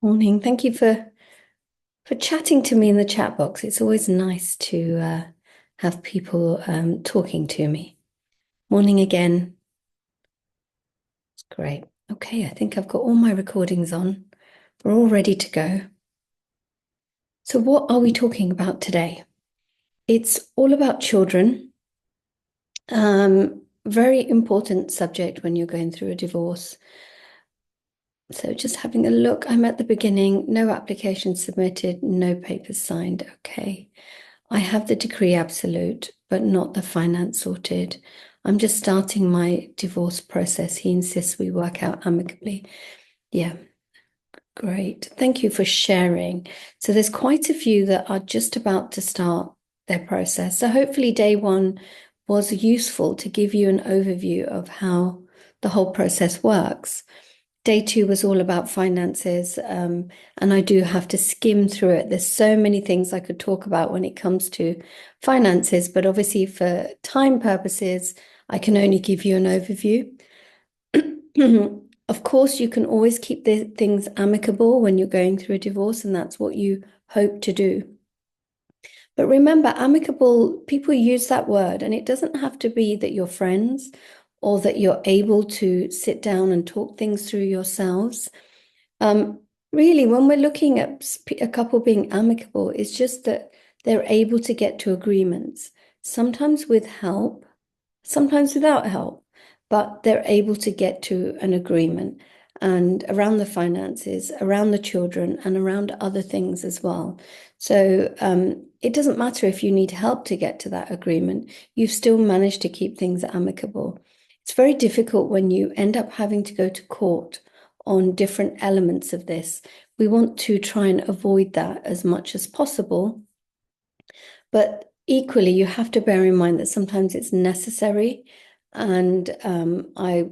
Morning. Thank you for chatting to me in the chat box. It's always nice to have people talking to me. Morning again. It's great. Okay, I think I've got all my recordings on. We're all ready to go. So, what are we talking about today? It's all about children. Very important subject when you're going through a divorce. So, just having a look, I'm at the beginning. No application submitted, no papers signed. Okay. I have the decree absolute, but not the finance sorted. I'm just starting my divorce process. He insists we work out amicably. Yeah, great. Thank you for sharing. So there's quite a few that are just about to start their process. So hopefully day one was useful to give you an overview of how the whole process works. Day two was all about finances, and I do have to skim through it. There's so many things I could talk about when it comes to finances, but obviously for time purposes, I can only give you an overview. Of course, you can always keep the things amicable when you're going through a divorce, and that's what you hope to do. But remember, amicable, people use that word, and it doesn't have to be that you're friends or that you're able to sit down and talk things through yourselves. Um, Really, when we're looking at a couple being amicable, it's just that they're able to get to agreements, sometimes with help, sometimes without help, but they're able to get to an agreement and around the finances, around the children, and around other things as well. So it doesn't matter if you need help to get to that agreement, you've still managed to keep things amicable. It's very difficult when you end up having to go to court on different elements of this. We want to try and avoid that as much as possible. But equally, you have to bear in mind that sometimes it's necessary. And I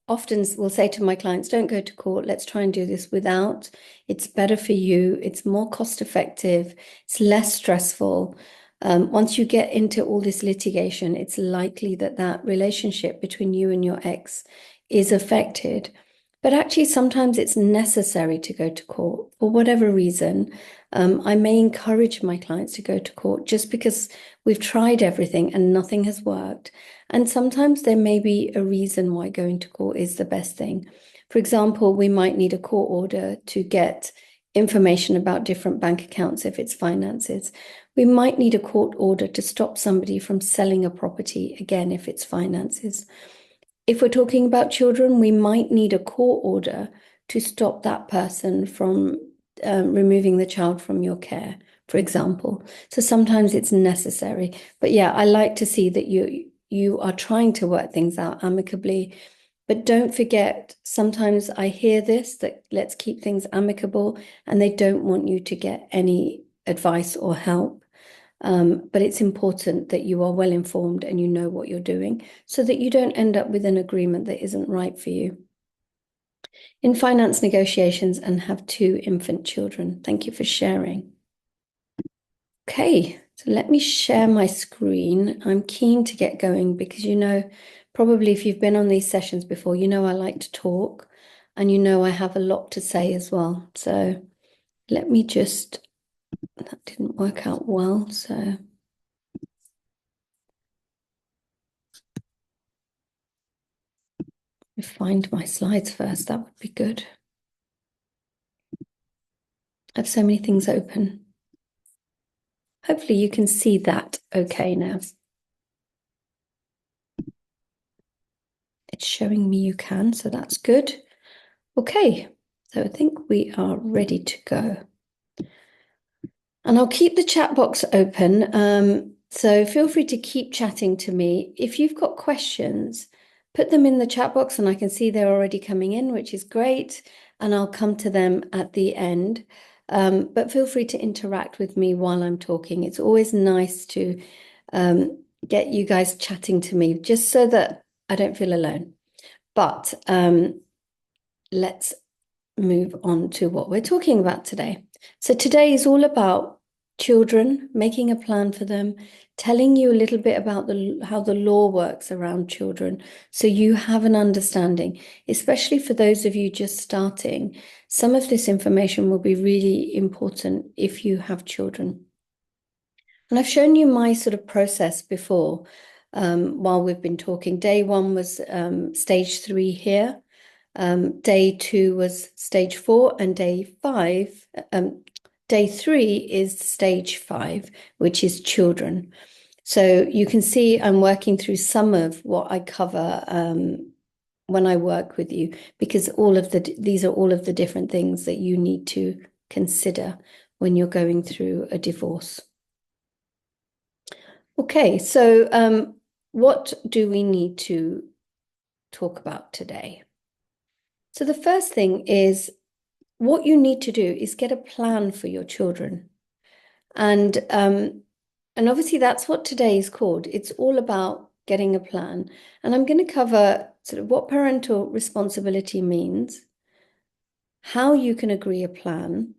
often will say to my clients, don't go to court. Let's try and do this without. It's better for you. It's more cost effective. It's less stressful. Once you get into all this litigation, it's likely that that relationship between you and your ex is affected. But actually, sometimes it's necessary to go to court for whatever reason. I may encourage my clients to go to court just because we've tried everything and nothing has worked. And sometimes there may be a reason why going to court is the best thing. For example, we might need a court order to get information about different bank accounts if it's finances. We might need a court order to stop somebody from selling a property, again, if it's finances. If we're talking about children, we might need a court order to stop that person from removing the child from your care, for example. So sometimes it's necessary. But yeah, I like to see that you are trying to work things out amicably. But don't forget, sometimes I hear this, that let's keep things amicable, and they don't want you to get any advice or help. But it's important that you are well informed and you know what you're doing so that you don't end up with an agreement that isn't right for you. In finance negotiations and have two infant children. Thank you for sharing. Okay, so let me share my screen. I'm keen to get going because probably if you've been on these sessions before, I like to talk and I have a lot to say as well. So let me that didn't work out well. So find my slides first, that would be good. I have so many things open. Hopefully you can see that okay now. It's showing me you can, so that's good. Okay, so I think we are ready to go. And I'll keep the chat box open. So feel free to keep chatting to me. If you've got questions, put them in the chat box and I can see they're already coming in, which is great. And I'll come to them at the end. But feel free to interact with me while I'm talking. It's always nice to get you guys chatting to me just so that I don't feel alone. But let's move on to what we're talking about today. So today is all about children, making a plan for them, telling you a little bit about how the law works around children, so you have an understanding, especially for those of you just starting. Some of this information will be really important if you have children. And I've shown you my sort of process before while we've been talking. Day one was stage 3 here. Day 2 was stage 4, and day 3 is stage 5, which is children. So you can see I'm working through some of what I cover when I work with you, because these are all of the different things that you need to consider when you're going through a divorce. Okay, so what do we need to talk about today? So the first thing is, what you need to do is get a plan for your children. And obviously that's what today is called. It's all about getting a plan. And I'm going to cover sort of what parental responsibility means, how you can agree a plan,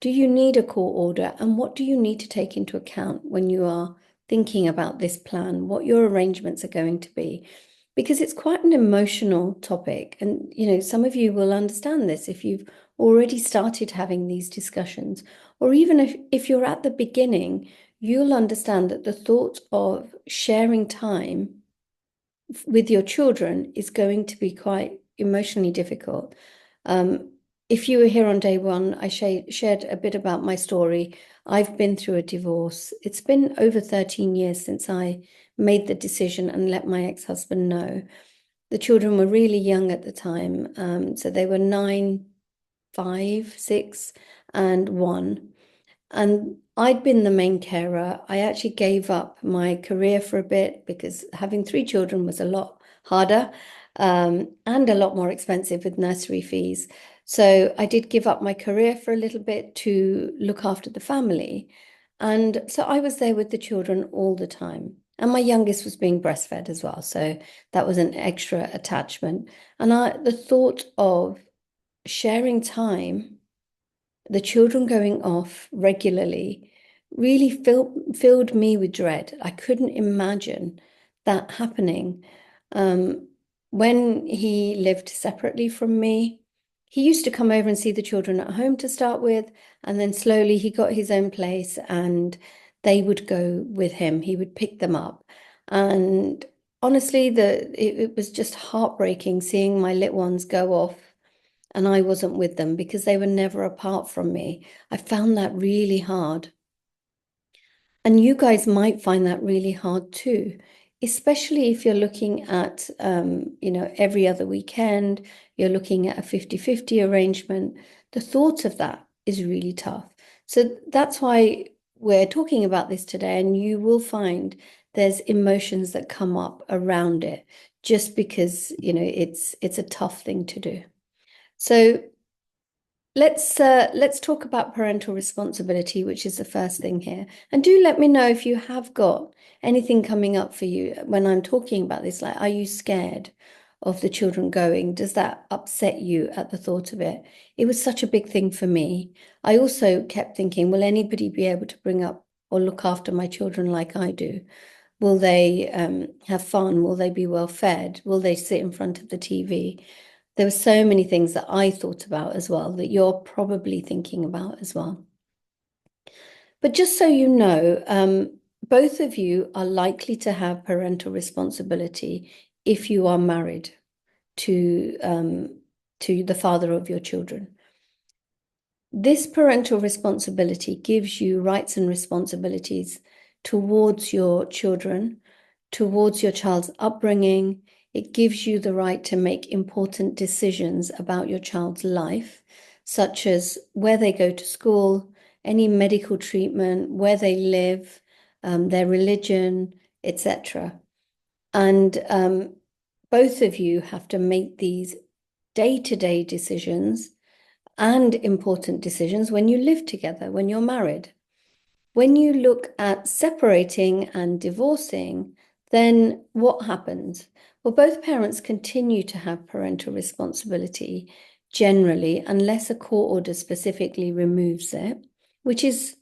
do you need a court order, and what do you need to take into account when you are thinking about this plan, what your arrangements are going to be, because it's quite an emotional topic. And, some of you will understand this if you've already started having these discussions, or even if you're at the beginning, you'll understand that the thought of sharing time with your children is going to be quite emotionally difficult. If you were here on day one, I shared a bit about my story. I've been through a divorce. It's been over 13 years since I made the decision and let my ex-husband know. The children were really young at the time. So they were 9, 5, 6, and 1. And I'd been the main carer. I actually gave up my career for a bit because having 3 children was a lot harder and a lot more expensive with nursery fees. So I did give up my career for a little bit to look after the family. And so I was there with the children all the time. And my youngest was being breastfed as well. So that was an extra attachment. And the thought of sharing time, the children going off regularly, really filled me with dread. I couldn't imagine that happening. When he lived separately from me, he used to come over and see the children at home to start with, and then slowly he got his own place and they would go with him. He would pick them up. And honestly, it was just heartbreaking seeing my little ones go off and I wasn't with them because they were never apart from me. I found that really hard. And you guys might find that really hard too, especially if you're looking at, every other weekend, you're looking at a 50-50 arrangement. The thought of that is really tough. So that's why we're talking about this today, and you will find there's emotions that come up around it just because, it's a tough thing to do. So let's talk about parental responsibility, which is the first thing here. And do let me know if you have got anything coming up for you when I'm talking about this. Like, are you scared of the children going? Does that upset you at the thought of it? It was such a big thing for me. I also kept thinking, will anybody be able to bring up or look after my children like I do? Will they have fun? Will they be well fed? Will they sit in front of the TV? There were so many things that I thought about as well that you're probably thinking about as well. But just so you know, both of you are likely to have parental responsibility if you are married to the father of your children. This parental responsibility gives you rights and responsibilities towards your children, towards your child's upbringing. It gives you the right to make important decisions about your child's life, such as where they go to school, any medical treatment, where they live, their religion, etc. And both of you have to make these day-to-day decisions and important decisions when you live together, when you're married. When you look at separating and divorcing, then what happens? Well, both parents continue to have parental responsibility generally, unless a court order specifically removes it, which is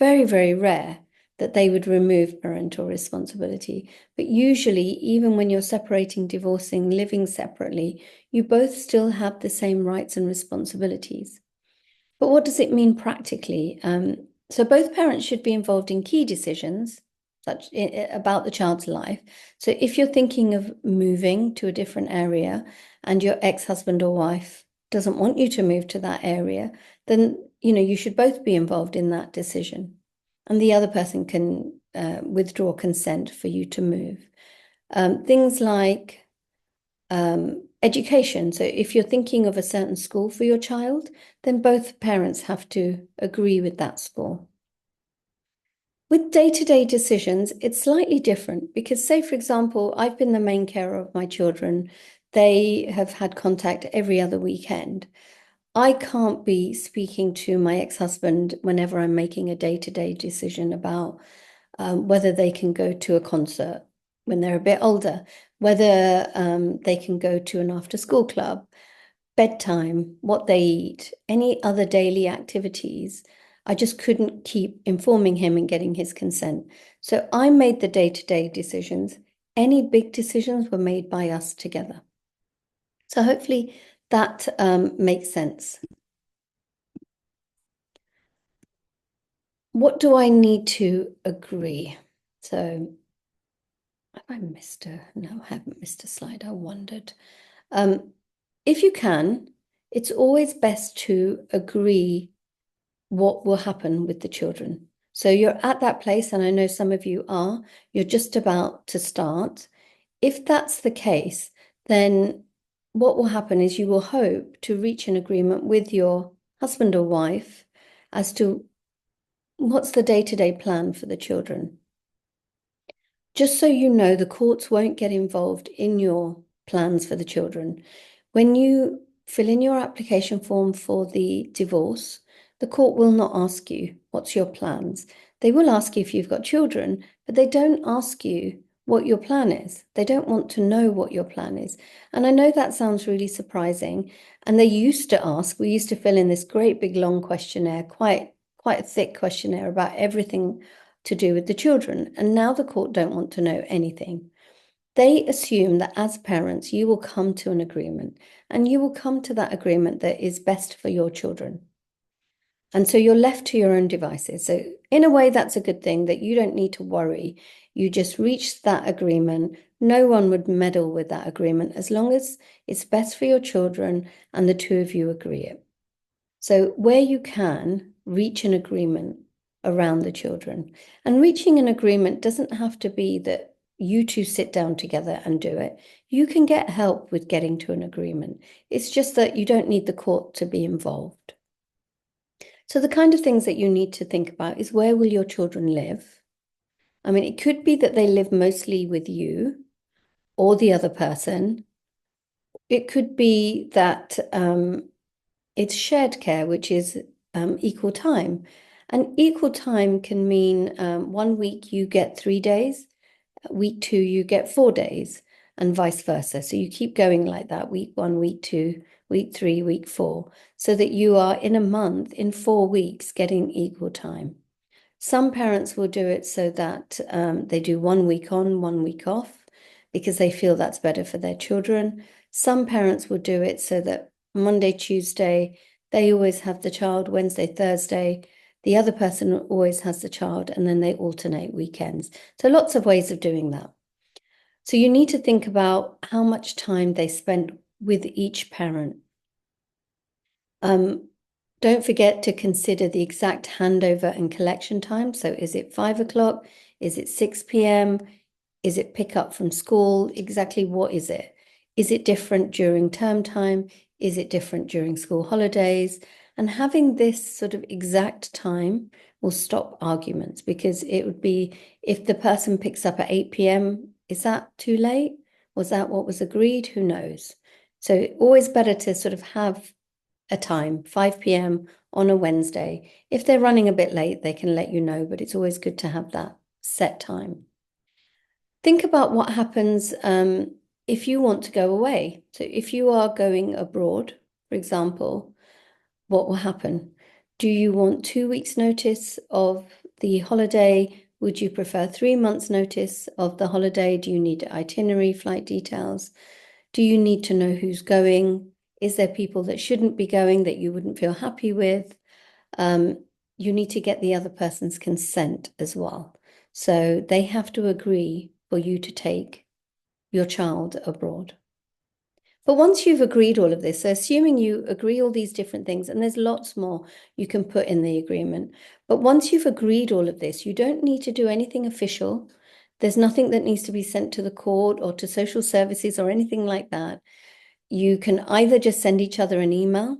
very, very rare that they would remove parental responsibility. But usually, even when you're separating, divorcing, living separately, you both still have the same rights and responsibilities. But what does it mean practically? So both parents should be involved in key decisions such about the child's life. So if you're thinking of moving to a different area and your ex-husband or wife doesn't want you to move to that area, then you should both be involved in that decision. And the other person can withdraw consent for you to move. Things like education. So if you're thinking of a certain school for your child, then both parents have to agree with that school. With day-to-day decisions, it's slightly different because, say, for example, I've been the main carer of my children. They have had contact every other weekend. I can't be speaking to my ex-husband whenever I'm making a day-to-day decision about whether they can go to a concert when they're a bit older, whether they can go to an after-school club, bedtime, what they eat, any other daily activities. I just couldn't keep informing him and getting his consent. So I made the day-to-day decisions. Any big decisions were made by us together. So hopefully that makes sense. What do I need to agree? So have I missed a, no, I haven't missed a slide. I wondered. If you can, it's always best to agree what will happen with the children. So you're at that place, and I know some of you are, you're just about to start. If that's the case, then what will happen is you will hope to reach an agreement with your husband or wife as to what's the day-to-day plan for the children. Just so you know, the courts won't get involved in your plans for the children. When you fill in your application form for the divorce, the court will not ask you, what's your plans? They will ask you if you've got children, but they don't ask you what your plan is. They don't want to know what your plan is. And I know that sounds really surprising. And they used to ask, we used to fill in this great big long questionnaire, quite a thick questionnaire about everything to do with the children. And now the court don't want to know anything. They assume that as parents, you will come to an agreement, and you will come to that agreement that is best for your children. And so you're left to your own devices. So in a way, that's a good thing, that you don't need to worry. You just reach that agreement. No one would meddle with that agreement as long as it's best for your children and the two of you agree it. So where you can, reach an agreement around the children. And reaching an agreement doesn't have to be that you two sit down together and do it. You can get help with getting to an agreement. It's just that you don't need the court to be involved. So the kind of things that you need to think about is, where will your children live? I mean, it could be that they live mostly with you or the other person. It could be that it's shared care, which is equal time. And equal time can mean 1 week you get 3 days, week 2 you get 4 days, and vice versa. So you keep going like that, week 1, week 2, week 3, week 4, so that you are in a month, in 4 weeks, getting equal time. Some parents will do it so that they do 1 week on, 1 week off, because they feel that's better for their children. Some parents will do it so that Monday, Tuesday, they always have the child, Wednesday, Thursday, the other person always has the child, and then they alternate weekends. So lots of ways of doing that. So you need to think about how much time they spend with each parent. Don't forget to consider the exact handover and collection time. So is it 5 o'clock? Is it 6 p.m.? Is it pick up from school? Exactly what is it? Is it different during term time? Is it different during school holidays? And having this sort of exact time will stop arguments, because it would be, if the person picks up at 8 p.m., is that too late? Was that what was agreed? Who knows? So always better to sort of have a time, 5 p.m. on a Wednesday. If they're running a bit late, they can let you know, but it's always good to have that set time. Think about what happens if you want to go away. So if you are going abroad, for example, what will happen? Do you want 2 weeks' notice of the holiday? Would you prefer 3 months notice of the holiday? Do you need itinerary, flight details? Do you need to know who's going? Is there people that shouldn't be going that you wouldn't feel happy with? You need to get the other person's consent as well. So they have to agree for you to take your child abroad. But once you've agreed all of this, so assuming you agree all these different things, and there's lots more you can put in the agreement, but once you've agreed all of this, you don't need to do anything official. There's nothing that needs to be sent to the court or to social services or anything like that. You can either just send each other an email,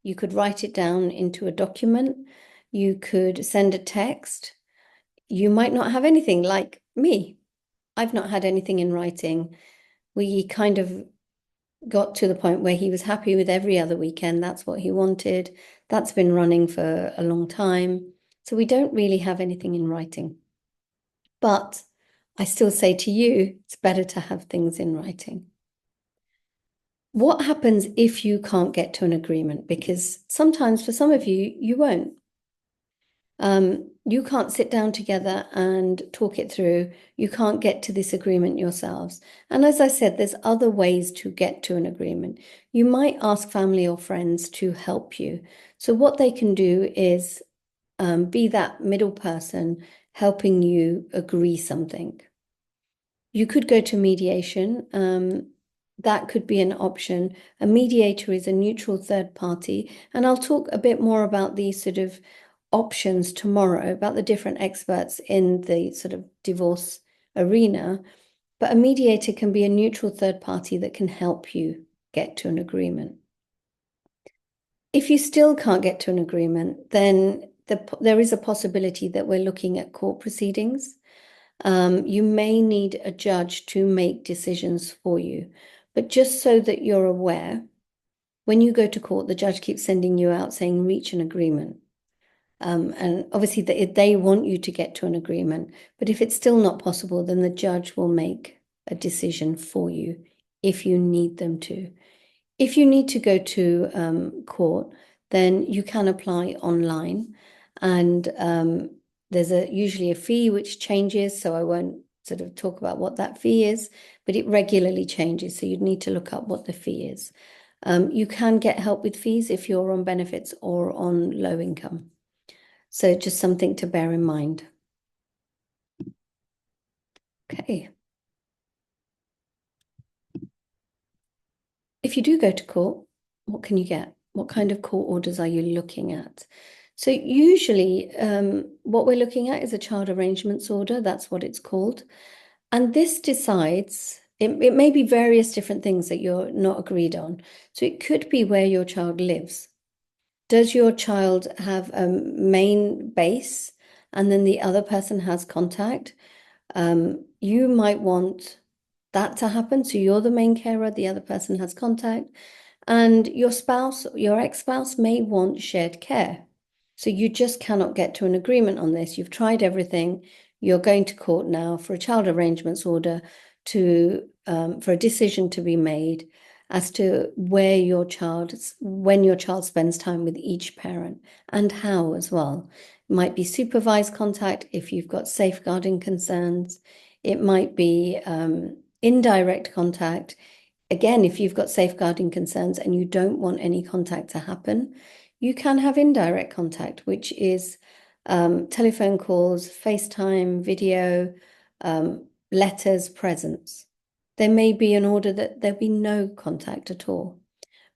you could write it down into a document, you could send a text. You might not have anything like me. I've not had anything in writing. We kind of got to the point where he was happy with every other weekend. That's what he wanted. That's been running for a long time. So we don't really have anything in writing. But I still say to you, it's better to have things in writing. What happens if you can't get to an agreement? Because sometimes for some of you, you won't. You can't sit down together and talk it through. You can't get to this agreement yourselves. And as I said, there's other ways to get to an agreement. You might ask family or friends to help you. So what they can do is be that middle person helping you agree something. You could go to mediation. That could be an option. A mediator is a neutral third party. And I'll talk a bit more about these sort of options tomorrow, about the different experts in the sort of divorce arena. But a mediator can be a neutral third party that can help you get to an agreement. If you still can't get to an agreement, then there is a possibility that we're looking at court proceedings. You may need a judge to make decisions for you. But just so that you're aware, when you go to court, the judge keeps sending you out saying, reach an agreement. And obviously, they want you to get to an agreement. But if it's still not possible, then the judge will make a decision for you if you need them to. If you need to go to court, then you can apply online. And there's usually a fee which changes. So I won't sort of talk about what that fee is, but it regularly changes. So you'd need to look up what the fee is. You can get help with fees if you're on benefits or on low income. So just something to bear in mind. Okay. If you do go to court, what can you get? What kind of court orders are you looking at? So usually what we're looking at is a child arrangements order. That's what it's called. And this decides, it may be various different things that you're not agreed on. So it could be where your child lives. Does your child have a main base and then the other person has contact? You might want that to happen. So you're the main carer, the other person has contact, and your spouse, your ex-spouse may want shared care. So you just cannot get to an agreement on this. You've tried everything. You're going to court now for a child arrangements order to for a decision to be made as to when your child spends time with each parent and how as well. It might be supervised contact if you've got safeguarding concerns. It might be indirect contact. Again, if you've got safeguarding concerns and you don't want any contact to happen, you can have indirect contact, which is telephone calls, FaceTime, video, letters, presents. There may be an order that there be no contact at all,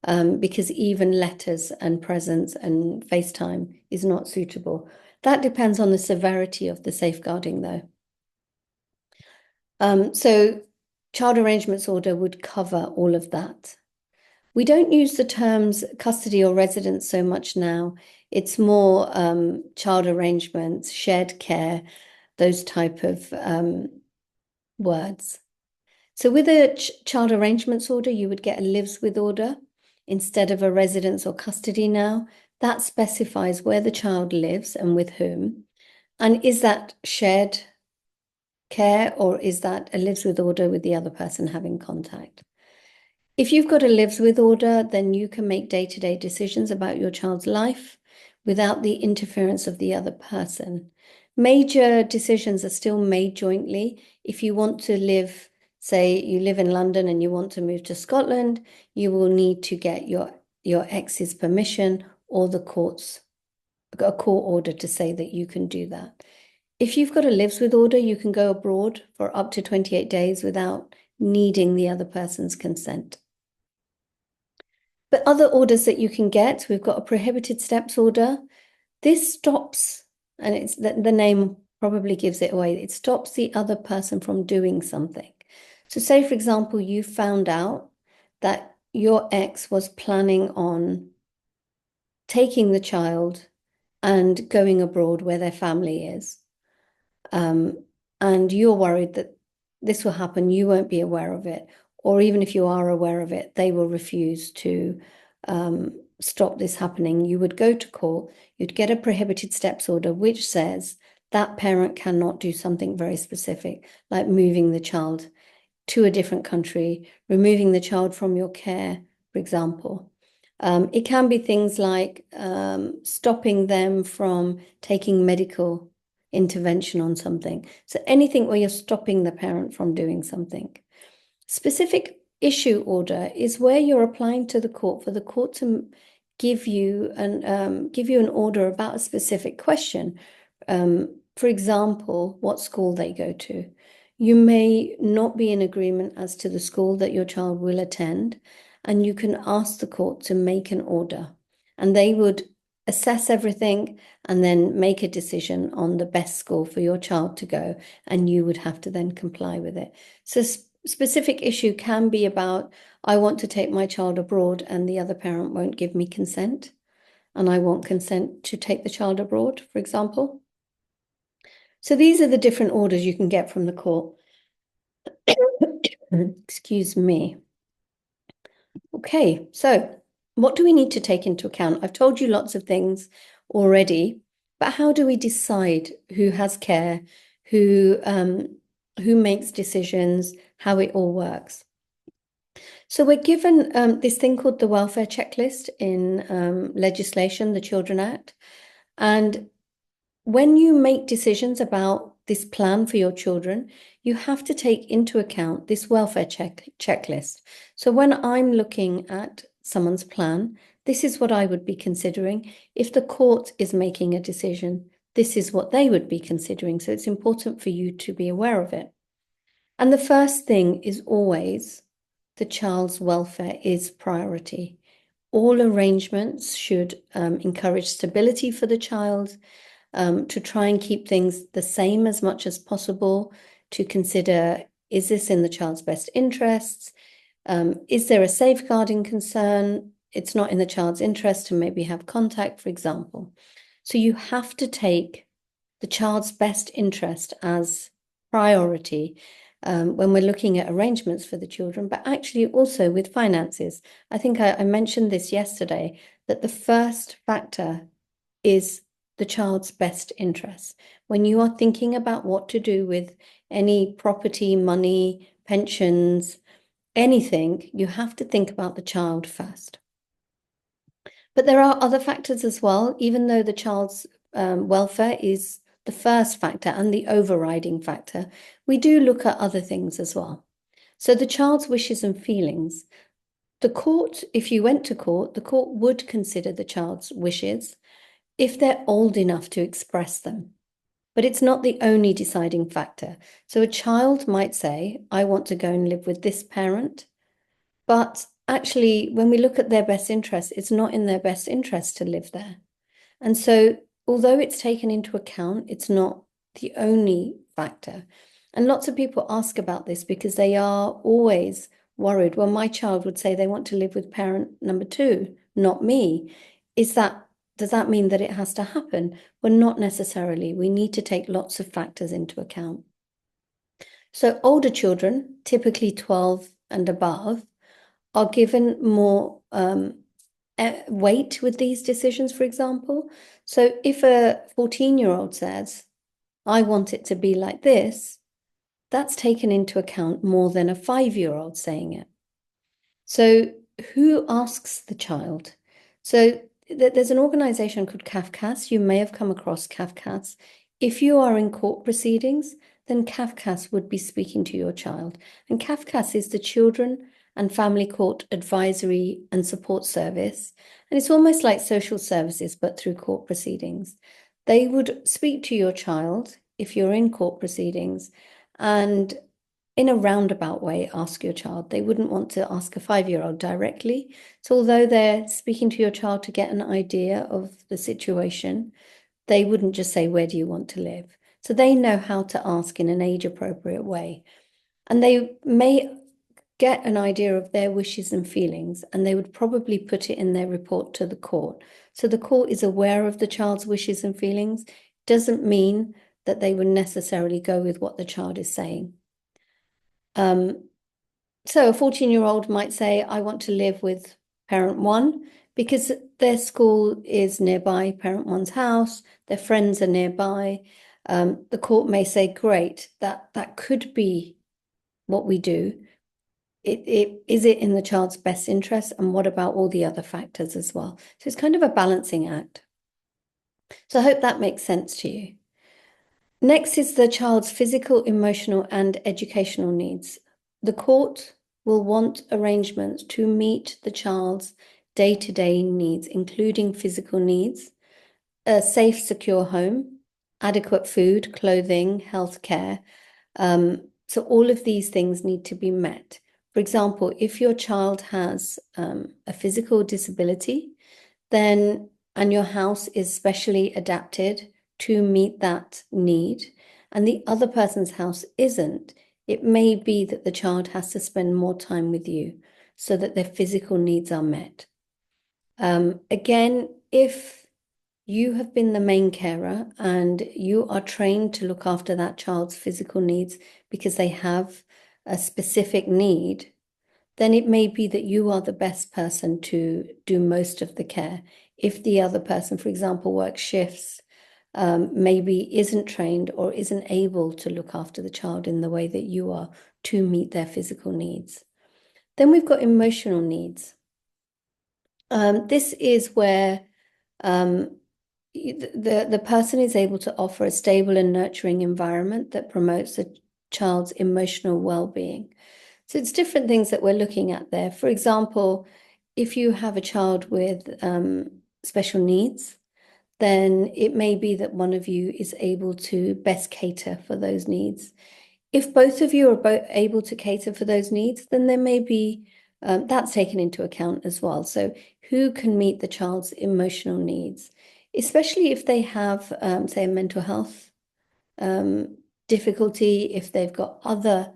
because even letters and presents and FaceTime is not suitable. That depends on the severity of the safeguarding, though. So child arrangements order would cover all of that. We don't use the terms custody or residence so much now. It's more child arrangements, shared care, those type of words. So with a child arrangements order, you would get a lives with order instead of a residence or custody now. That specifies where the child lives and with whom. And is that shared care or is that a lives with order with the other person having contact? If you've got a lives with order, then you can make day-to-day decisions about your child's life without the interference of the other person. Major decisions are still made jointly. If you want to live, say you live in London and you want to move to Scotland, you will need to get your ex's permission or a court order to say that you can do that. If you've got a lives with order, you can go abroad for up to 28 days without needing the other person's consent. But other orders that you can get, we've got a prohibited steps order. This stops, and it's the name probably gives it away. It stops the other person from doing something. So say, for example, you found out that your ex was planning on taking the child and going abroad where their family is. And you're worried that this will happen, you won't be aware of it. Or even if you are aware of it, they will refuse to stop this happening. You would go to court, you'd get a prohibited steps order, which says that parent cannot do something very specific, like moving the child to a different country, removing the child from your care, for example. It can be things like stopping them from taking medical intervention on something. So anything where you're stopping the parent from doing something. Specific issue order is where you're applying to the court for the court to give you an order about a specific question. For example, what school they go to. You may not be in agreement as to the school that your child will attend, and you can ask the court to make an order, and they would assess everything and then make a decision on the best school for your child to go, and you would have to then comply with it. So specific issue can be about, I want to take my child abroad and the other parent won't give me consent, and I want consent to take the child abroad, for example. So these are the different orders you can get from the court. Excuse me. Okay, so what do we need to take into account? I've told you lots of things already, but how do we decide who has care, who makes decisions, how it all works? So we're given this thing called the welfare checklist in legislation, the Children Act. And when you make decisions about this plan for your children, you have to take into account this welfare checklist. So when I'm looking at someone's plan, this is what I would be considering. If the court is making a decision, this is what they would be considering. So it's important for you to be aware of it. And the first thing is always the child's welfare is priority. All arrangements should encourage stability for the child, to try and keep things the same as much as possible, to consider, is this in the child's best interests? Is there a safeguarding concern? It's not in the child's interest to maybe have contact, for example. So you have to take the child's best interest as priority when we're looking at arrangements for the children, but actually also with finances. I think I mentioned this yesterday, that the first factor is the child's best interest. When you are thinking about what to do with any property, money, pensions, anything, you have to think about the child first. But there are other factors as well, even though the child's welfare is the first factor and the overriding factor, we do look at other things as well. So the child's wishes and feelings. The court, if you went to court, the court would consider the child's wishes if they're old enough to express them. But it's not the only deciding factor. So a child might say, I want to go and live with this parent. But actually, when we look at their best interest, it's not in their best interest to live there. And so, although it's taken into account, it's not the only factor. And lots of people ask about this because they are always worried. Well, my child would say they want to live with parent number 2, not me. Does that mean that it has to happen? Well, not necessarily. We need to take lots of factors into account. So older children, typically 12 and above, are given more weight with these decisions, for example. So if a 14-year-old says, I want it to be like this, that's taken into account more than a 5-year-old saying it. So who asks the child? So there's an organization called CAFCAS. You may have come across CAFCAS If you are in court proceedings, then CAFCAS would be speaking to your child. And CAFCAS is the Children and Family Court Advisory and Support Service. And it's almost like social services, but through court proceedings. They would speak to your child if you're in court proceedings and in a roundabout way ask your child. They wouldn't want to ask a 5-year-old directly. So although they're speaking to your child to get an idea of the situation, they wouldn't just say, where do you want to live? So they know how to ask in an age appropriate way. And they may get an idea of their wishes and feelings, and they would probably put it in their report to the court. So the court is aware of the child's wishes and feelings. Doesn't mean that they would necessarily go with what the child is saying. So a 14-year-old might say, I want to live with parent one because their school is nearby parent one's house, their friends are nearby. The court may say, great, that could be what we do. Is it in the child's best interest? And what about all the other factors as well? So it's kind of a balancing act. So I hope that makes sense to you. Next is the child's physical, emotional, and educational needs. The court will want arrangements to meet the child's day-to-day needs, including physical needs, a safe, secure home, adequate food, clothing, healthcare. So all of these things need to be met. For example, if your child has a physical disability, then and your house is specially adapted to meet that need, and the other person's house isn't, it may be that the child has to spend more time with you so that their physical needs are met. Again, if you have been the main carer and you are trained to look after that child's physical needs because they have a specific need, then it may be that you are the best person to do most of the care. If the other person, for example, works shifts, maybe isn't trained or isn't able to look after the child in the way that you are to meet their physical needs. Then we've got emotional needs. This is where the person is able to offer a stable and nurturing environment that promotes a child's emotional well-being. So it's different things that we're looking at there. For example, if you have a child with special needs, then it may be that one of you is able to best cater for those needs. If both of you are both able to cater for those needs, then there may be that's taken into account as well. So who can meet the child's emotional needs, especially if they have, say, a mental health difficulty, if they've got other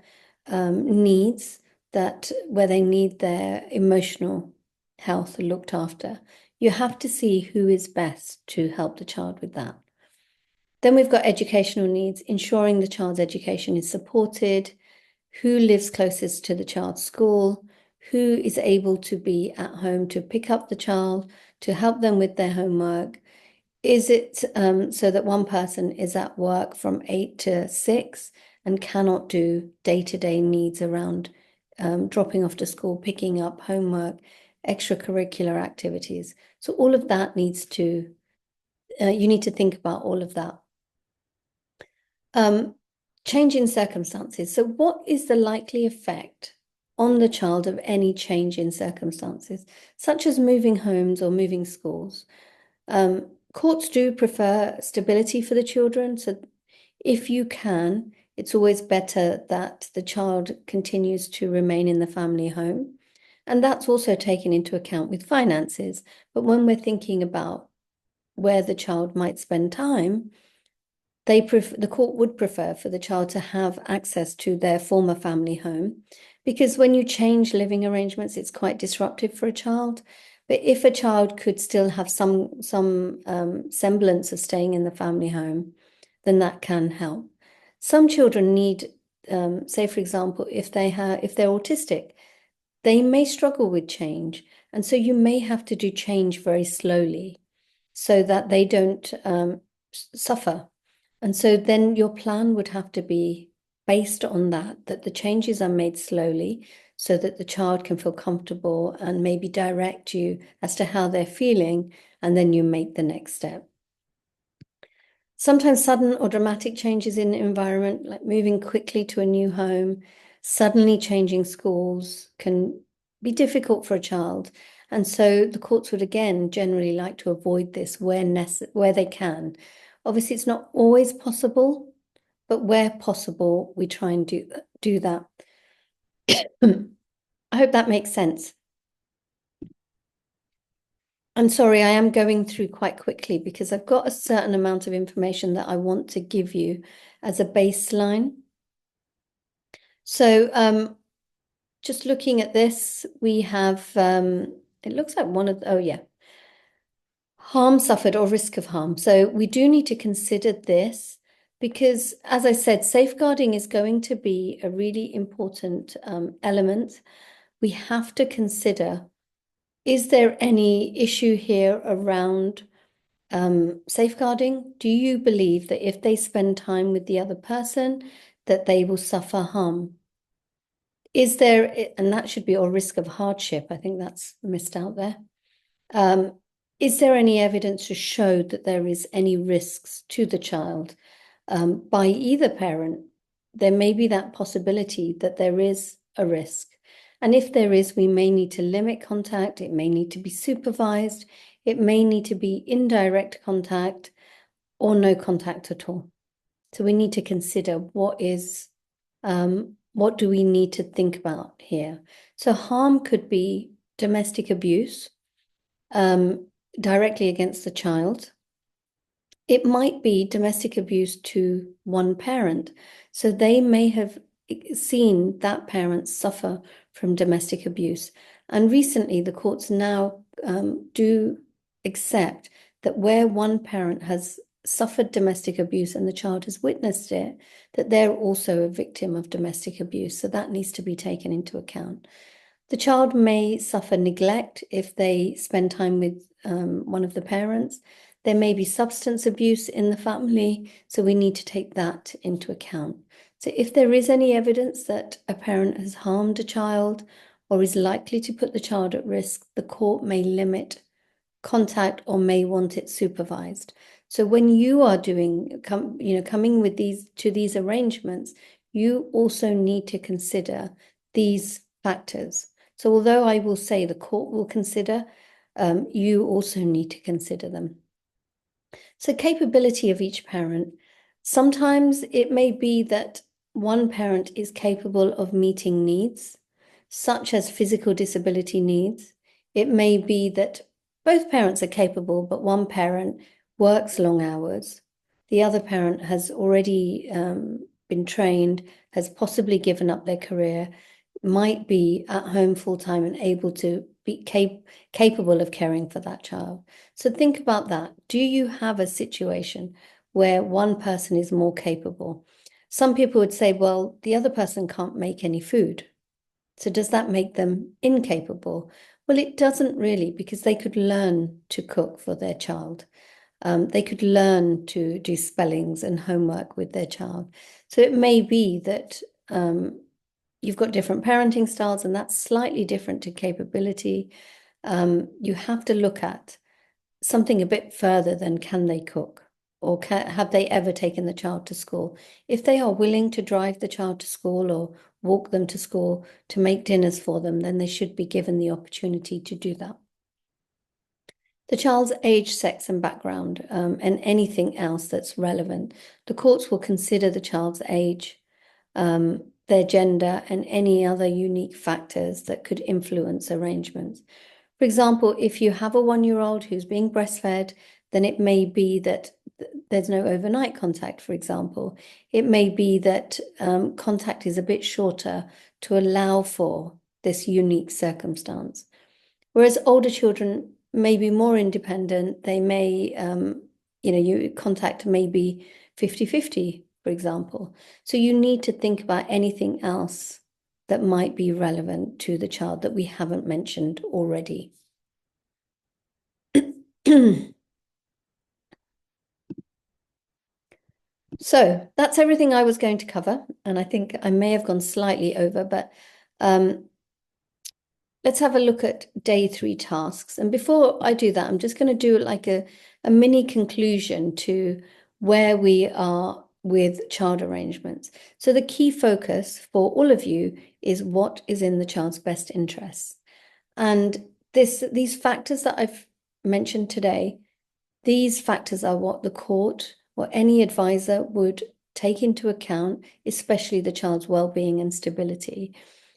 needs that where they need their emotional health looked after. You have to see who is best to help the child with that. Then we've got educational needs, ensuring the child's education is supported, who lives closest to the child's school, who is able to be at home to pick up the child, to help them with their homework. Is it so that one person is at work from 8 to 6 and cannot do day-to-day needs around dropping off to school, picking up homework, extracurricular activities? So all of that needs to, you need to think about all of that. Change in circumstances. So what is the likely effect on the child of any change in circumstances, such as moving homes or moving schools? Courts do prefer stability for the children. So if you can, it's always better that the child continues to remain in the family home. And that's also taken into account with finances. But when we're thinking about where the child might spend time, the court would prefer for the child to have access to their former family home, because when you change living arrangements, it's quite disruptive for a child. But if a child could still have some semblance of staying in the family home, then that can help. Some children need, say, for example, if they're autistic, they may struggle with change. And so you may have to do change very slowly so that they don't suffer. And so then your plan would have to be based on that the changes are made slowly so that the child can feel comfortable and maybe direct you as to how they're feeling, and then you make the next step. Sometimes sudden or dramatic changes in the environment, like moving quickly to a new home, suddenly changing schools, can be difficult for a child. And so the courts would again generally like to avoid this where they can. Obviously, it's not always possible, but where possible, we try and do that. I hope that makes sense. I'm sorry, I am going through quite quickly because I've got a certain amount of information that I want to give you as a baseline. So just looking at this, we have, it looks like oh yeah, harm suffered or risk of harm. So we do need to consider this because, as I said, safeguarding is going to be a really important element. We have to consider, is there any issue here around safeguarding? Do you believe that if they spend time with the other person, that they will suffer harm? Is there, and that should be, or risk of hardship, I think that's missed out there. Is there any evidence to show that there is any risks to the child by either parent? There may be that possibility that there is a risk. And if there is, we may need to limit contact. It may need to be supervised. It may need to be indirect contact or no contact at all. So we need to consider what do we need to think about here? So harm could be domestic abuse directly against the child. It might be domestic abuse to one parent. So they may have seen that parent suffer from domestic abuse. And recently, the courts now do accept that where one parent has suffered domestic abuse and the child has witnessed it, that they're also a victim of domestic abuse. So that needs to be taken into account. The child may suffer neglect if they spend time with one of the parents. There may be substance abuse in the family, so we need to take that into account. So if there is any evidence that a parent has harmed a child or is likely to put the child at risk, the court may limit contact or may want it supervised. So when you are coming with these arrangements, you also need to consider these factors. So although I will say the court will consider, you also need to consider them. So capability of each parent. Sometimes it may be that one parent is capable of meeting needs, such as physical disability needs. It may be that both parents are capable, but one parent works long hours. The other parent has already been trained, has possibly given up their career, might be at home full time and able to be capable of caring for that child. So think about that. Do you have a situation where one person is more capable? Some people would say, well, the other person can't make any food. So does that make them incapable? Well, it doesn't really, because they could learn to cook for their child. They could learn to do spellings and homework with their child. So it may be that you've got different parenting styles, and that's slightly different to capability. You have to look at something a bit further than can they cook, or have they ever taken the child to school? If they are willing to drive the child to school or walk them to school to make dinners for them, then they should be given the opportunity to do that. The child's age, sex, and background, and anything else that's relevant. The courts will consider the child's age, their gender, and any other unique factors that could influence arrangements. For example, if you have a 1-year-old who's being breastfed, then it may be that there's no overnight contact, for example. It may be that contact is a bit shorter to allow for this unique circumstance. Whereas older children may be more independent, they may, contact may be 50-50, for example. So you need to think about anything else that might be relevant to the child that we haven't mentioned already. So that's everything I was going to cover. And I think I may have gone slightly over, but let's have a look at day 3 tasks. And before I do that, I'm just going to do like a mini conclusion to where we are with child arrangements. So the key focus for all of you is what is in the child's best interests. And these factors that I've mentioned today, these factors are what the court or any advisor would take into account, especially the child's well-being and stability,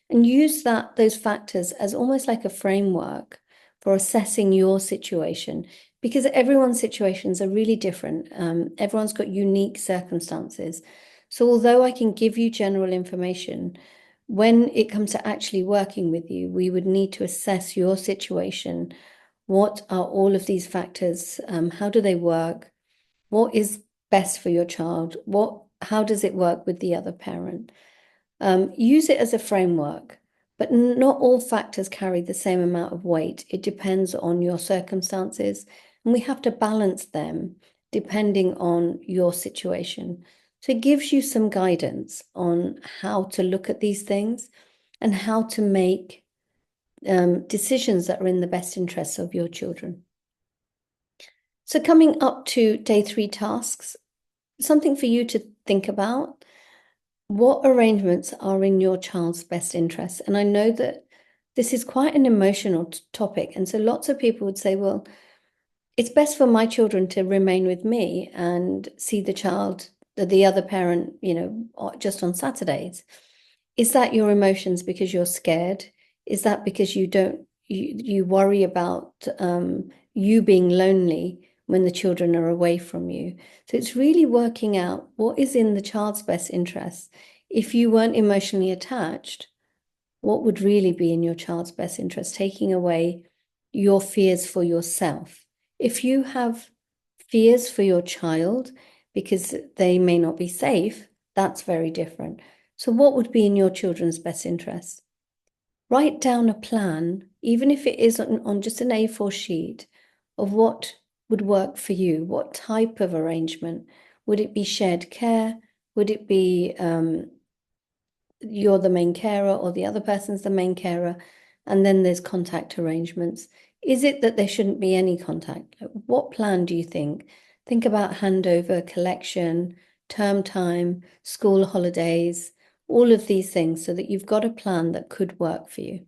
and use those factors as almost like a framework for assessing your situation, because everyone's situations are really different. Everyone's got unique circumstances. So although I can give you general information, when it comes to actually working with you, we would need to assess your situation. What are all of these factors? How do they work? What is best for your child? How does it work with the other parent? Use it as a framework, but not all factors carry the same amount of weight. It depends on your circumstances, and we have to balance them depending on your situation. So it gives you some guidance on how to look at these things and how to make decisions that are in the best interests of your children. So coming up to day 3 tasks, something for you to think about. What arrangements are in your child's best interest? And I know that this is quite an emotional topic. And so lots of people would say, well, it's best for my children to remain with me and see the child, the other parent, just on Saturdays. Is that your emotions because you're scared? Is that because you worry about you being lonely when the children are away from you? So it's really working out what is in the child's best interest. If you weren't emotionally attached, what would really be in your child's best interest? Taking away your fears for yourself. If you have fears for your child because they may not be safe, that's very different. So what would be in your children's best interest? Write down a plan, even if it is on just an A4 sheet, of what would work for you. What type of arrangement? Would it be shared care? Would it be you're the main carer or the other person's the main carer? And then there's contact arrangements. Is it that there shouldn't be any contact? What plan do you think? Think about handover, collection, term time, school holidays, all of these things, so that you've got a plan that could work for you.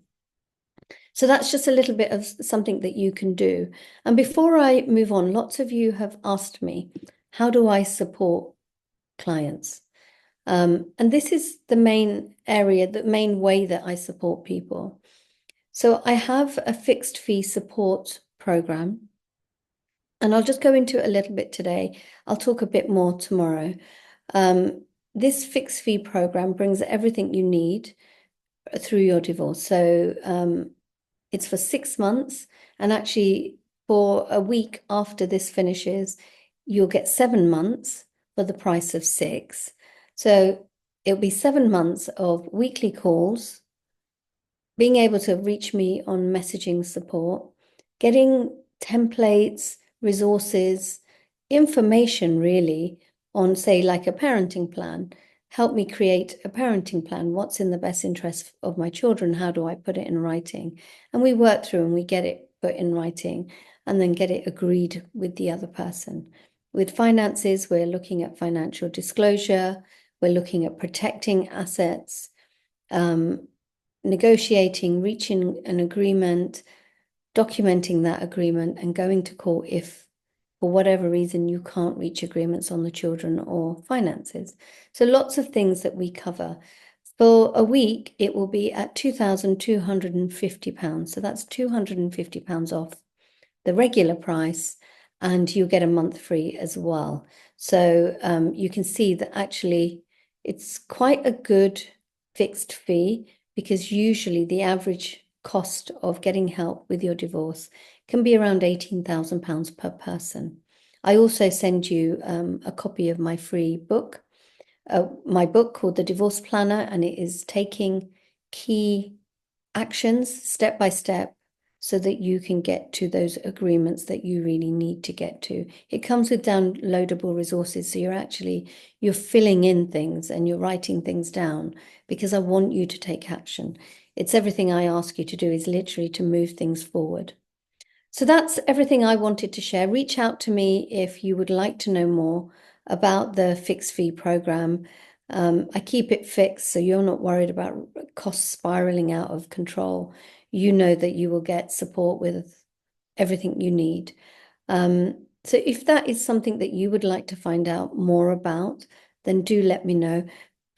So that's just a little bit of something that you can do. And before I move on, lots of you have asked me, how do I support clients? And this is the main area, the main way that I support people. So I have a fixed fee support program, and I'll just go into it a little bit today. I'll talk a bit more tomorrow. This fixed fee program brings everything you need through your divorce. So it's for 6 months, and actually for a week after this finishes, you'll get 7 months for the price of 6. So it'll be 7 months of weekly calls, being able to reach me on messaging support, getting templates, resources, information really on, say, like a parenting plan. Help me create a parenting plan. What's in the best interest of my children? How do I put it in writing? And we work through and we get it put in writing and then get it agreed with the other person. With finances, we're looking at financial disclosure. We're looking at protecting assets, negotiating, reaching an agreement, documenting that agreement, and going to court if, for whatever reason, you can't reach agreements on the children or finances. So lots of things that we cover. For a week, it will be at £2,250. So that's £250 off the regular price, and you get a month free as well. So you can see that actually it's quite a good fixed fee, because usually the average cost of getting help with your divorce can be around £18,000 per person. I also send you a copy of my free book, my book called The Divorce Planner, and it is taking key actions step by step so that you can get to those agreements that you really need to get to. It comes with downloadable resources, so you're filling in things and you're writing things down, because I want you to take action. It's everything I ask you to do is literally to move things forward. So that's everything I wanted to share. Reach out to me if you would like to know more about the fixed fee program. I keep it fixed so you're not worried about costs spiraling out of control. You know that you will get support with everything you need. So if that is something that you would like to find out more about, then do let me know.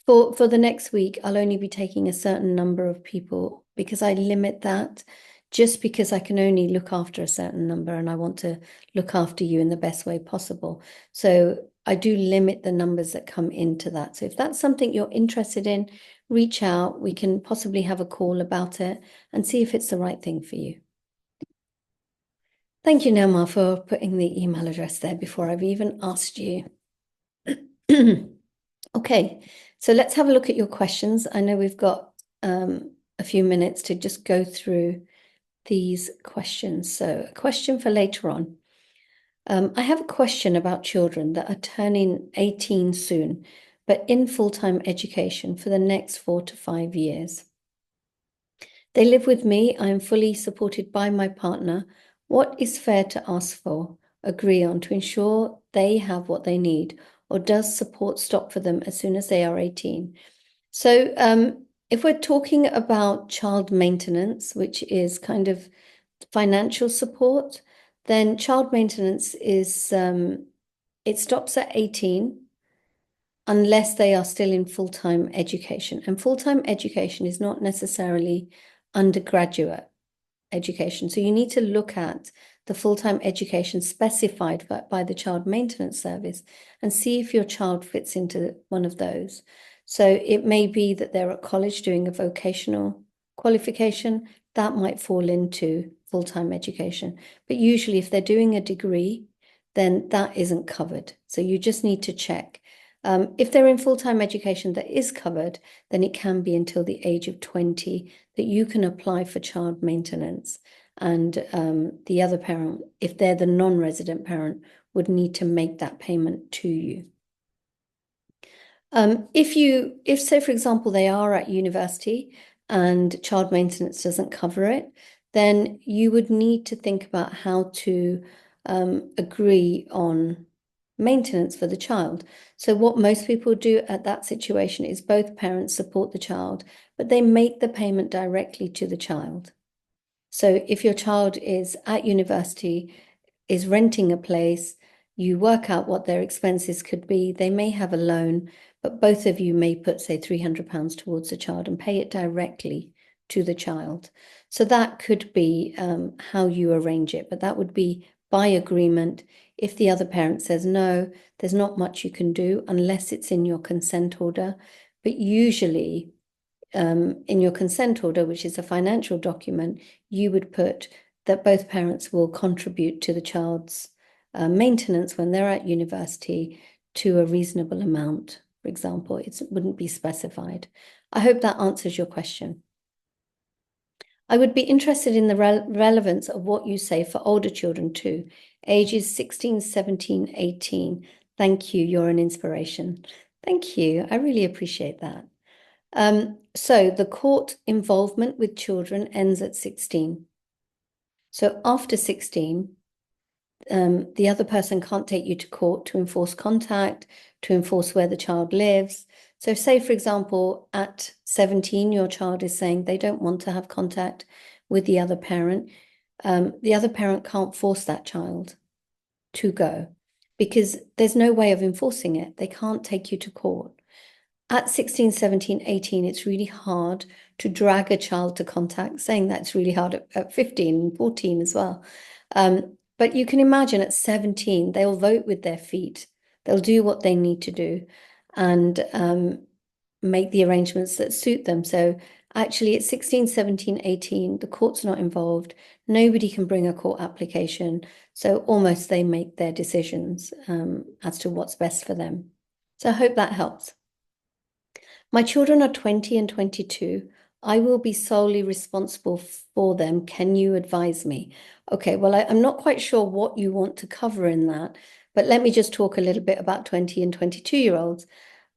For the next week, I'll only be taking a certain number of people because I limit that just because I can only look after a certain number and I want to look after you in the best way possible. So I do limit the numbers that come into that. So if that's something you're interested in, reach out. We can possibly have a call about it and see if it's the right thing for you. Thank you, Nelma, for putting the email address there before I've even asked you. Okay, so let's have a look at your questions. I know we've got a few minutes to just go through these questions. So a question for later on. I have a question about children that are turning 18 soon, but in full-time education for the next 4 to 5 years. They live with me. I am fully supported by my partner. What is fair to ask for, agree on to ensure they have what they need, or does support stop for them as soon as they are 18? So if we're talking about child maintenance, which is kind of financial support, then child maintenance is, it stops at 18 unless they are still in full-time education. And full-time education is not necessarily undergraduate education. So you need to look at the full-time education specified by the Child Maintenance Service and see if your child fits into one of those. So it may be that they're at college doing a vocational qualification, that might fall into full-time education. But usually if they're doing a degree, then that isn't covered. So you just need to check. If they're in full-time education that is covered, then it can be until the age of 20 that you can apply for child maintenance. And the other parent, if they're the non-resident parent, would need to make that payment to you. If say, for example, they are at university and child maintenance doesn't cover it, then you would need to think about how to agree on maintenance for the child. So what most people do at that situation is both parents support the child, but they make the payment directly to the child. So if your child is at university, is renting a place, you work out what their expenses could be. They may have a loan, but both of you may put, say, £300 towards the child and pay it directly to the child. So that could be how you arrange it, but that would be by agreement. If the other parent says no, there's not much you can do unless it's in your consent order. But usually, in your consent order, which is a financial document, you would put that both parents will contribute to the child's maintenance when they're at university to a reasonable amount, for example. It wouldn't be specified. I hope that answers your question. I would be interested in the relevance of what you say for older children too, ages 16, 17, 18. Thank you. You're an inspiration. Thank you. I really appreciate that. So the court involvement with children ends at 16. So after 16, the other person can't take you to court to enforce contact, to enforce where the child lives. So say, for example, at 17, your child is saying they don't want to have contact with the other parent. The other parent can't force that child to go because there's no way of enforcing it. They can't take you to court. At 16, 17, 18, it's really hard to drag a child to contact, saying that's really hard at 15 and 14 as well. But you can imagine at 17, they'll vote with their feet. They'll do what they need to do and make the arrangements that suit them. So actually at 16, 17, 18, the court's not involved. Nobody can bring a court application. So almost they make their decisions as to what's best for them. So I hope that helps. My children are 20 and 22. I will be solely responsible for them. Can you advise me? Okay, well, I'm not quite sure what you want to cover in that, but let me just talk a little bit about 20 and 22-year-olds.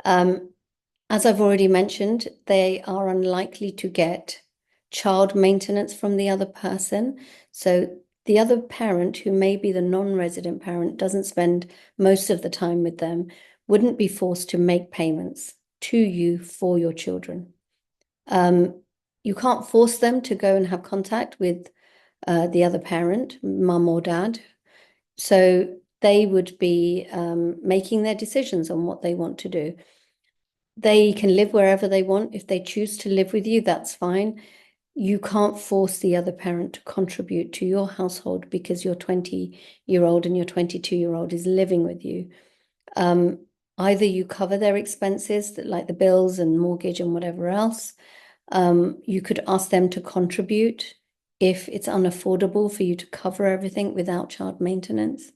As I've already mentioned, they are unlikely to get child maintenance from the other person. So the other parent, who may be the non-resident parent, doesn't spend most of the time with them, wouldn't be forced to make payments to you for your children. You can't force them to go and have contact with the other parent, mum or dad. So they would be making their decisions on what they want to do. They can live wherever they want. If they choose to live with you, that's fine. You can't force the other parent to contribute to your household because your 20-year-old and your 22-year-old is living with you. Either you cover their expenses, like the bills and mortgage and whatever else. You could ask them to contribute if it's unaffordable for you to cover everything without child maintenance.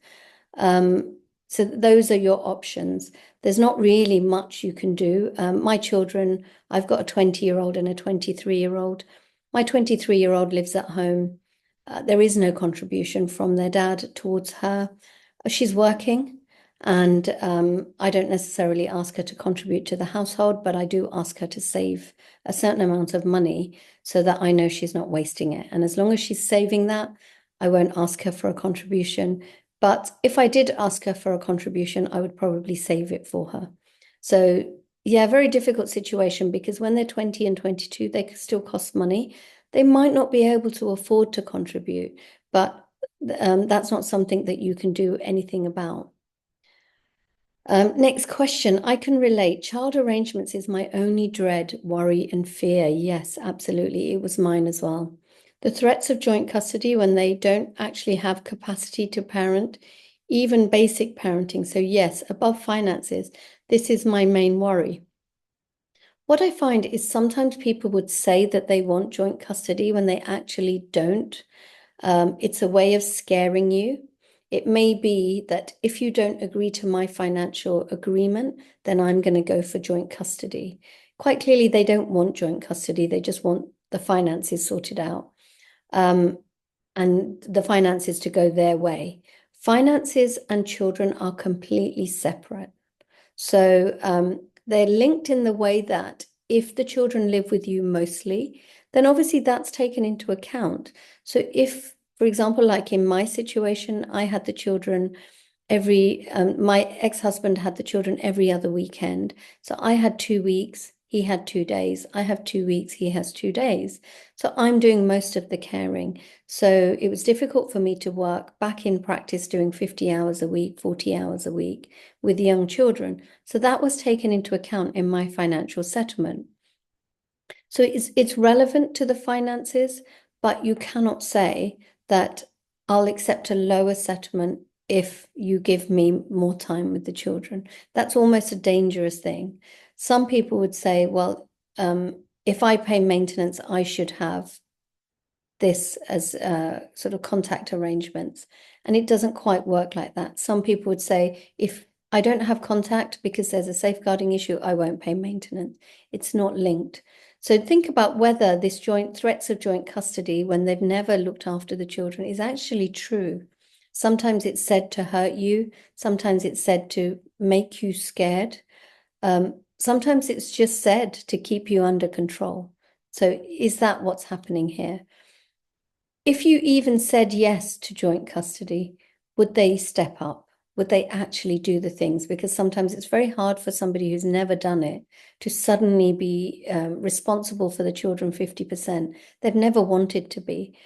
So those are your options. There's not really much you can do. My children, I've got a 20-year-old and a 23-year-old. My 23-year-old lives at home. There is no contribution from their dad towards her. She's working, and I don't necessarily ask her to contribute to the household, but I do ask her to save a certain amount of money so that I know she's not wasting it. And as long as she's saving that, I won't ask her for a contribution. But if I did ask her for a contribution, I would probably save it for her. So yeah, very difficult situation, because when they're 20 and 22, they still cost money. They might not be able to afford to contribute, but that's not something that you can do anything about. Next question. I can relate. Child arrangements is my only dread, worry, and fear. Yes, absolutely. It was mine as well. The threats of joint custody when they don't actually have capacity to parent, even basic parenting. So, yes, above finances, this is my main worry. What I find is sometimes people would say that they want joint custody when they actually don't. It's a way of scaring you. It may be that if you don't agree to my financial agreement, then I'm going to go for joint custody. Quite clearly, they don't want joint custody. They just want the finances sorted out, and the finances to go their way. Finances and children are completely separate. So they're linked in the way that if the children live with you mostly, then obviously that's taken into account. So if, for example, like in my situation, I had the children my ex-husband had the children every other weekend. So I had 2 weeks, he had 2 days. I have 2 weeks, he has 2 days. So I'm doing most of the caring. So it was difficult for me to work back in practice doing 50 hours a week, 40 hours a week with young children. So that was taken into account in my financial settlement. So it's relevant to the finances, but you cannot say that I'll accept a lower settlement if you give me more time with the children. That's almost a dangerous thing. Some people would say, well, if I pay maintenance, I should have this as sort of contact arrangements. And it doesn't quite work like that. Some people would say, if I don't have contact because there's a safeguarding issue, I won't pay maintenance. It's not linked. So think about whether this threats of joint custody when they've never looked after the children is actually true. Sometimes it's said to hurt you. Sometimes it's said to make you scared. Sometimes it's just said to keep you under control. So is that what's happening here? If you even said yes to joint custody, would they step up? Would they actually do the things? Because sometimes it's very hard for somebody who's never done it to suddenly be responsible for the children 50%. They've never wanted to be.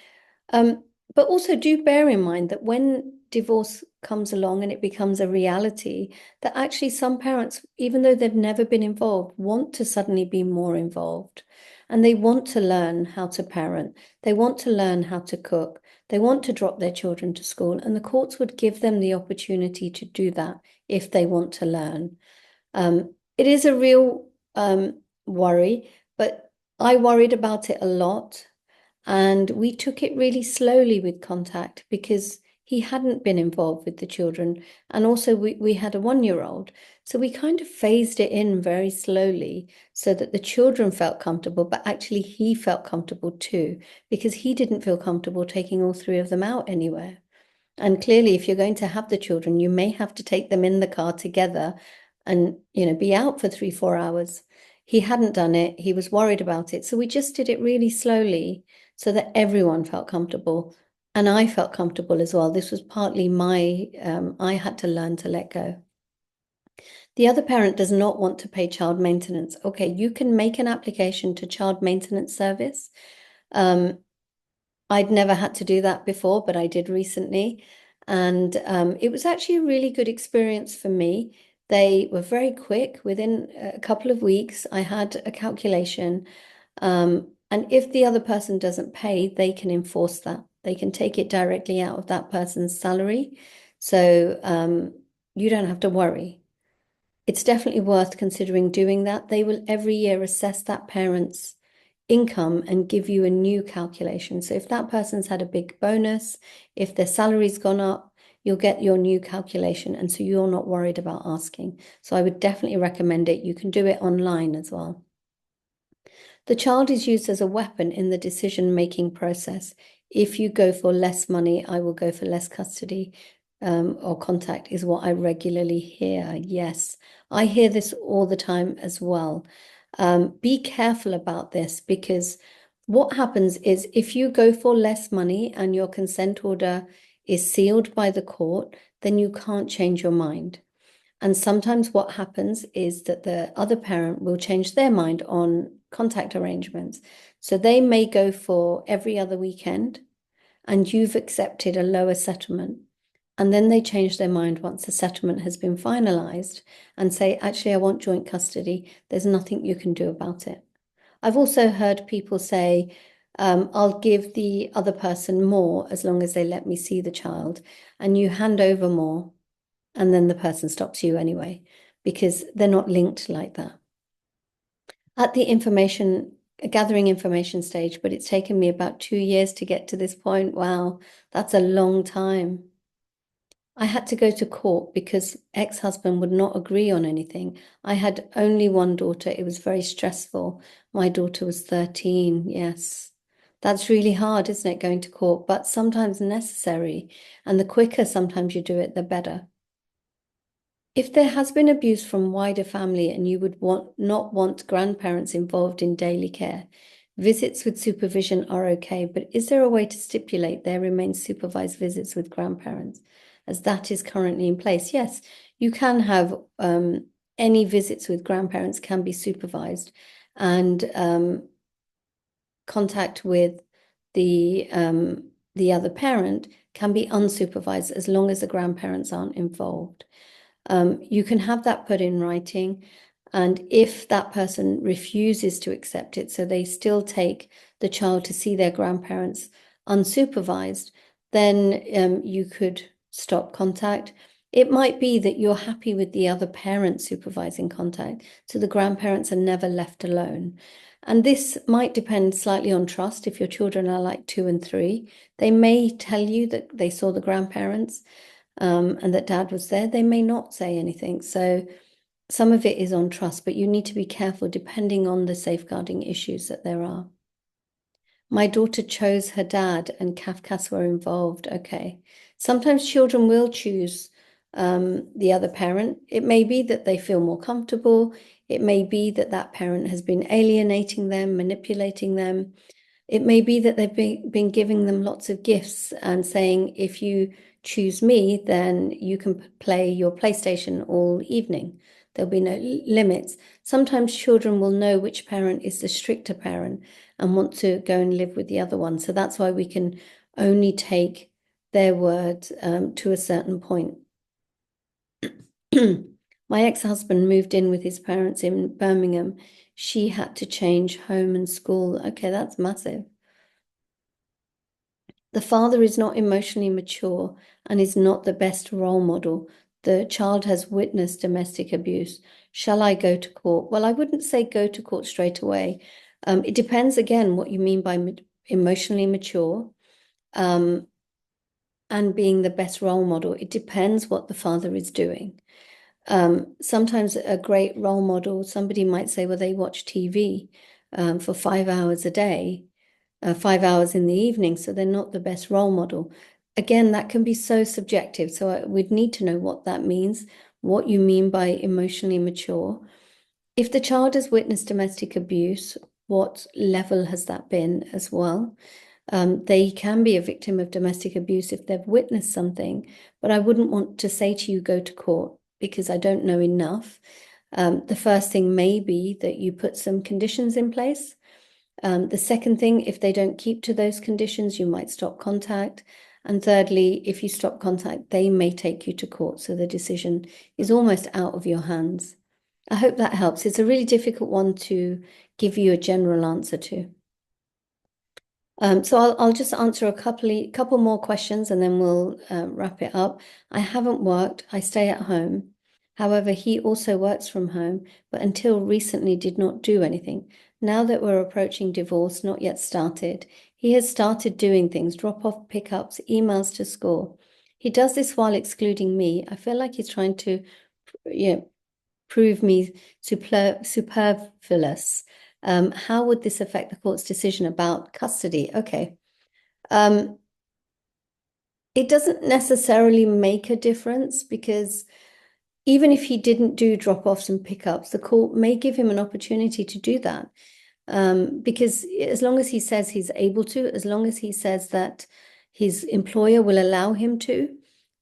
But also do bear in mind that when divorce comes along and it becomes a reality, that actually some parents, even though they've never been involved, want to suddenly be more involved. And they want to learn how to parent. They want to learn how to cook. They want to drop their children to school. And the courts would give them the opportunity to do that if they want to learn. It is a real worry, but I worried about it a lot. And we took it really slowly with contact because he hadn't been involved with the children. And also we had a 1-year-old. So we kind of phased it in very slowly so that the children felt comfortable, but actually he felt comfortable too, because he didn't feel comfortable taking all three of them out anywhere. And clearly, if you're going to have the children, you may have to take them in the car together and, be out for 3-4 hours. He hadn't done it. He was worried about it. So we just did it really slowly so that everyone felt comfortable. And I felt comfortable as well. This was partly I had to learn to let go. The other parent does not want to pay child maintenance. Okay, you can make an application to child maintenance service. Um, I'd never had to do that before, but I did recently. And it was actually a really good experience for me. They were very quick. Within a couple of weeks, I had a calculation. And if the other person doesn't pay, they can enforce that. They can take it directly out of that person's salary. So you don't have to worry. It's definitely worth considering doing that. They will every year assess that parent's income and give you a new calculation. So if that person's had a big bonus, if their salary's gone up, you'll get your new calculation. And so you're not worried about asking. So I would definitely recommend it. You can do it online as well. The child is used as a weapon in the decision-making process. If you go for less money, I will go for less custody or contact, is what I regularly hear. Yes, I hear this all the time as well. Be careful about this, because what happens is if you go for less money and your consent order is sealed by the court, then you can't change your mind. And sometimes what happens is that the other parent will change their mind on contact arrangements. So they may go for every other weekend and you've accepted a lower settlement. And then they change their mind once the settlement has been finalized and say, actually, I want joint custody. There's nothing you can do about it. I've also heard people say, I'll give the other person more as long as they let me see the child. And you hand over more, and then the person stops you anyway, because they're not linked like that. At the gathering information stage, but it's taken me about 2 years to get to this point. Wow, that's a long time. I had to go to court because ex-husband would not agree on anything. I had only one daughter. It was very stressful. My daughter was 13. Yes. That's really hard, isn't it, going to court? But sometimes necessary. And the quicker sometimes you do it, the better. If there has been abuse from wider family and you would not want grandparents involved in daily care, visits with supervision are okay, but is there a way to stipulate there remain supervised visits with grandparents, as that is currently in place? Yes, you can have any visits with grandparents can be supervised, and contact with the other parent can be unsupervised as long as the grandparents aren't involved. You can have that put in writing. And if that person refuses to accept it, so they still take the child to see their grandparents unsupervised, then you could stop contact. It might be that you're happy with the other parent supervising contact, so the grandparents are never left alone. And this might depend slightly on trust. If your children are like 2 and 3, they may tell you that they saw the grandparents and that dad was there. They may not say anything. So some of it is on trust, but you need to be careful depending on the safeguarding issues that there are. My daughter chose her dad and Kafkas were involved. Okay. Sometimes children will choose the other parent. It may be that they feel more comfortable. It may be that that parent has been alienating them, manipulating them. It may be that they've been giving them lots of gifts and saying, if you choose me, then you can play your PlayStation all evening. There'll be no limits. Sometimes children will know which parent is the stricter parent and want to go and live with the other one. So that's why we can only take their word to a certain point. My ex-husband moved in with his parents in Birmingham. She had to change home and school. Okay, that's massive. The father is not emotionally mature and is not the best role model. The child has witnessed domestic abuse. Shall I go to court? Well, I wouldn't say go to court straight away. It depends again what you mean by emotionally mature and being the best role model. It depends what the father is doing. Sometimes a great role model, somebody might say, well, they watch TV for 5 hours a day. 5 hours in the evening, so they're not the best role model. Again, that can be so subjective. So we'd need to know what that means, what you mean by emotionally mature. If the child has witnessed domestic abuse, what level has that been as well? They can be a victim of domestic abuse if they've witnessed something, but I wouldn't want to say to you, go to court, because I don't know enough. The first thing may be that you put some conditions in place. The second thing, if they don't keep to those conditions, you might stop contact. And thirdly, if you stop contact, they may take you to court. So the decision is almost out of your hands. I hope that helps. It's a really difficult one to give you a general answer to. So I'll just answer a couple more questions and then we'll wrap it up. I haven't worked, I stay at home. However, he also works from home, but until recently did not do anything. Now that we're approaching divorce, not yet started, he has started doing things, drop-off pickups, emails to school. He does this while excluding me. I feel like he's trying to, prove me superfluous. How would this affect the court's decision about custody? Okay. It doesn't necessarily make a difference because even if he didn't do drop-offs and pickups, the court may give him an opportunity to do that. Because as long as he says he's able to, as long as he says that his employer will allow him to,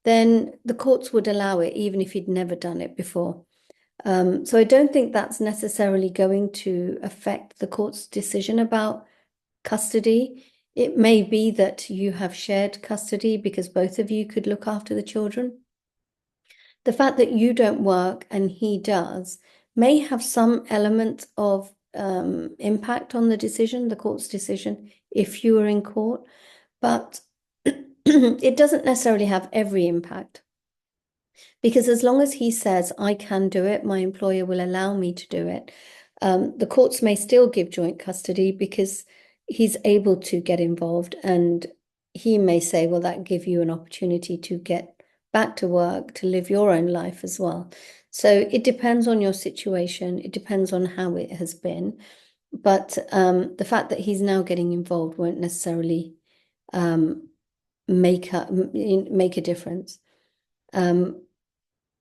then the courts would allow it, even if he'd never done it before. So I don't think that's necessarily going to affect the court's decision about custody. It may be that you have shared custody because both of you could look after the children. The fact that you don't work and he does may have some element of impact on the decision, the court's decision, if you were in court, but it doesn't necessarily have every impact. Because as long as he says, I can do it, my employer will allow me to do it, the courts may still give joint custody because he's able to get involved and he may say, well, that give you an opportunity to get back to work, to live your own life as well. So it depends on your situation. It depends on how it has been. But the fact that he's now getting involved won't necessarily make a difference.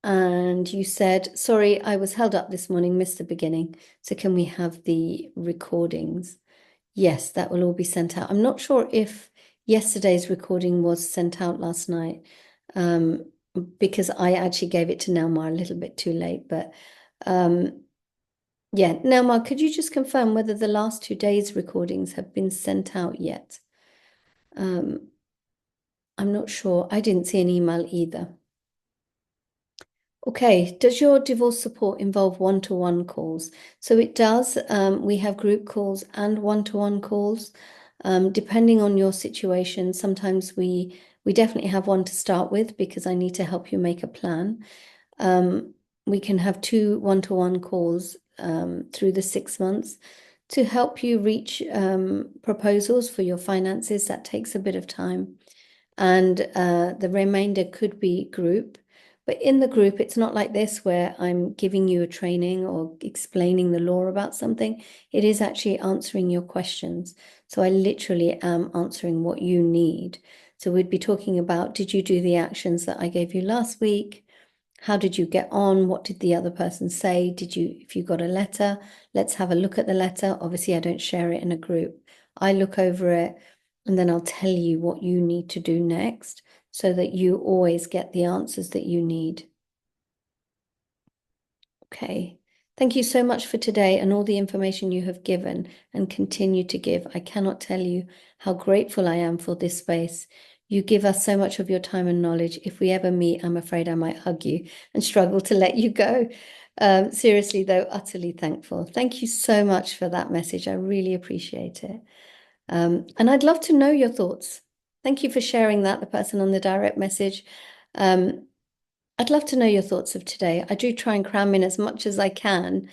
And you said, sorry, I was held up this morning, missed the beginning. So can we have the recordings? Yes, that will all be sent out. I'm not sure if yesterday's recording was sent out last night, because I actually gave it to Nelmar a little bit too late. But yeah, Nelmar, could you just confirm whether the last 2 days' recordings have been sent out yet? I'm not sure. I didn't see an email either. Okay, does your divorce support involve one-to-one calls? So it does. We have group calls and one-to-one calls. Depending on your situation, sometimes we definitely have one to start with because I need to help you make a plan. We can have 2 one-to-one calls through the 6 months to help you reach proposals for your finances. That takes a bit of time. And the remainder could be group. But in the group, it's not like this where I'm giving you a training or explaining the law about something. It is actually answering your questions. So I literally am answering what you need. So we'd be talking about, did you do the actions that I gave you last week? How did you get on? What did the other person say? If you got a letter, let's have a look at the letter. Obviously, I don't share it in a group. I look over it and then I'll tell you what you need to do next, so that you always get the answers that you need. Okay. Thank you so much for today and all the information you have given and continue to give. I cannot tell you how grateful I am for this space. You give us so much of your time and knowledge. If we ever meet, I'm afraid I might hug you and struggle to let you go. Seriously, though, utterly thankful. Thank you so much for that message. I really appreciate it. And I'd love to know your thoughts. Thank you for sharing that, the person on the direct message. I'd love to know your thoughts of today. I do try and cram in as much as I can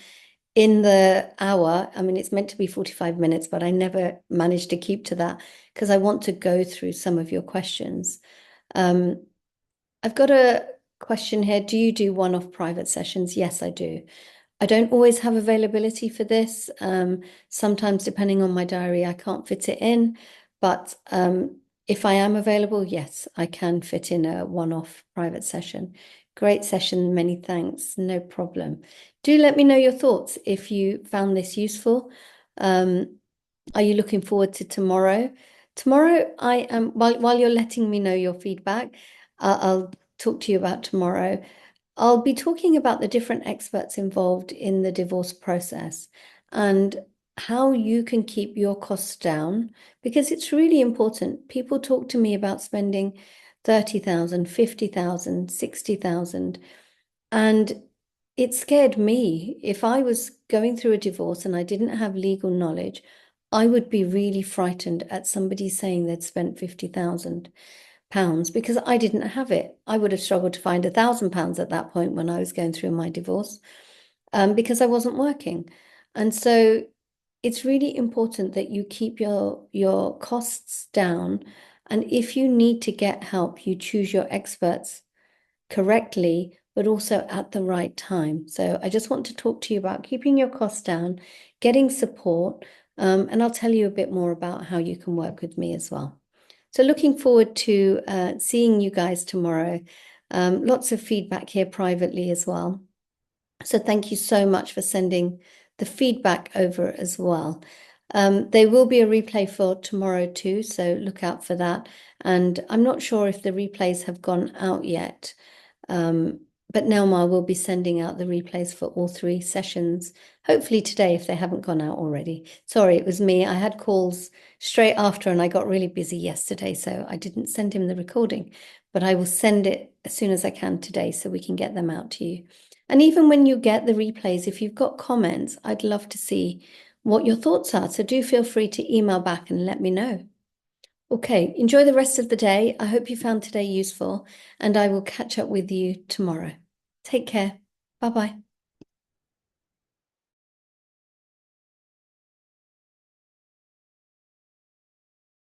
in the hour. I mean, it's meant to be 45 minutes, but I never manage to keep to that because I want to go through some of your questions. I've got a question here. Do you do one-off private sessions? Yes, I do. I don't always have availability for this. Sometimes, depending on my diary, I can't fit it in. But if I am available, yes, I can fit in a one-off private session. Great session, many thanks, no problem. Do let me know your thoughts if you found this useful. Are you looking forward to tomorrow? Tomorrow, I am, while you're letting me know your feedback, I'll talk to you about tomorrow. I'll be talking about the different experts involved in the divorce process and how you can keep your costs down because it's really important. People talk to me about spending 30,000, 50,000, 60,000, and it scared me. If I was going through a divorce and I didn't have legal knowledge, I would be really frightened at somebody saying they'd spent 50,000 pounds because I didn't have it. I would have struggled to find £1,000 at that point when I was going through my divorce, because I wasn't working. And so it's really important that you keep your costs down. And if you need to get help, you choose your experts correctly, but also at the right time. So I just want to talk to you about keeping your costs down, getting support, and I'll tell you a bit more about how you can work with me as well. So looking forward to seeing you guys tomorrow. Lots of feedback here privately as well. So thank you so much for sending the feedback over as well. There will be a replay for tomorrow too, so look out for that. And I'm not sure if the replays have gone out yet. But Nelmar will be sending out the replays for all three sessions, hopefully today if they haven't gone out already. Sorry, it was me. I had calls straight after and I got really busy yesterday, so I didn't send him the recording, but I will send it as soon as I can today so we can get them out to you. And even when you get the replays, if you've got comments, I'd love to see what your thoughts are. So do feel free to email back and let me know. Okay, enjoy the rest of the day. I hope you found today useful, and I will catch up with you tomorrow. Take care. Bye bye.